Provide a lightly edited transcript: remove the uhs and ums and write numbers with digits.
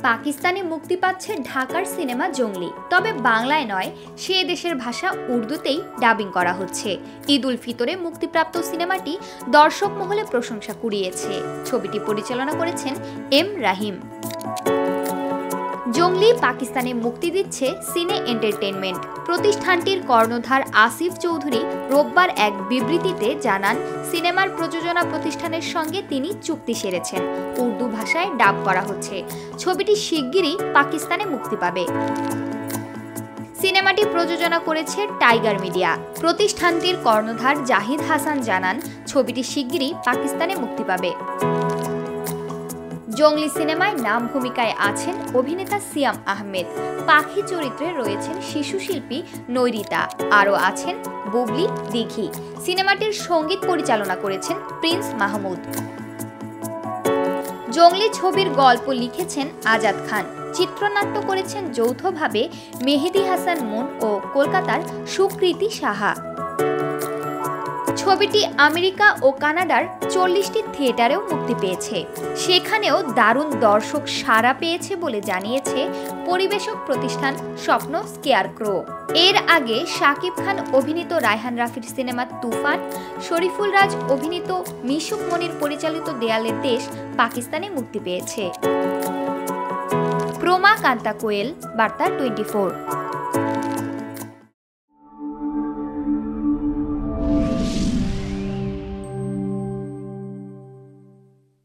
পাকিস্তানে মুক্তি পাচ্ছে ঢাকার সিনেমা জঙ্গলি, তবে বাংলায় নয়, সে দেশের ভাষা উর্দুতেই ডাবিং করা হচ্ছে। ঈদ উল ফিতরে মুক্তিপ্রাপ্ত সিনেমাটি দর্শক মহলে প্রশংসা কুড়িয়েছে। ছবিটি পরিচালনা করেছেন এম রাহিম। জঙ্গলি পাকিস্তানে মুক্তি দিচ্ছে সিনে এন্টারটেইনমেন্ট। প্রতিষ্ঠানটির কর্ণধার আসিফ চৌধুরী রোববার এক বিবৃতিতে জানান, সিনেমার প্রযোজনা প্রতিষ্ঠানের সঙ্গে তিনি চুক্তি সেরেছেন। উর্দু ভাষায় ডাব করা হচ্ছে। ছবিটি শিগগিরই পাকিস্তানে মুক্তি পাবে। সিনেমাটি প্রযোজনা করেছে টাইগার মিডিয়া। প্রতিষ্ঠানটির কর্ণধার জাহিদ হাসান জানান, ছবিটি শিগগিরই পাকিস্তানে মুক্তি পাবে। জঙ্গলি সিনেমায় নাম ভূমিকায় আছেন অভিনেতা সিয়াম আহমেদ। পাখি চরিত্রে রয়েছেন শিশু শিল্পী নৈরিতা, আরও আছেন বুবলি দিঘি। সিনেমাটির সঙ্গীত পরিচালনা করেছেন প্রিন্স মাহমুদ। জঙ্গলি ছবির গল্প লিখেছেন আজাদ খান। চিত্রনাট্য করেছেন যৌথভাবে মেহেদি হাসান মুন ও কলকাতার সুকৃতি সাহা। ছবিটি আমেরিকা ও কানাডার 40টি থিয়েটারেও মুক্তি পেয়েছে। সেখানেও দারুণ দর্শক সাড়া পেয়েছে বলে জানিয়েছে পরিবেশক প্রতিষ্ঠান স্বপ্ন স্কেয়ারক্রো। এর আগে শাকিব খান অভিনীত রায়হান রাফির সিনেমা তুফান, শরীফুল রাজ অভিনীত মিশুক মনির পরিচালিত দেয়ালের দেশ পাকিস্তানে মুক্তি পেয়েছে। প্রমা কান্তা কোয়েল, বার্তা 24।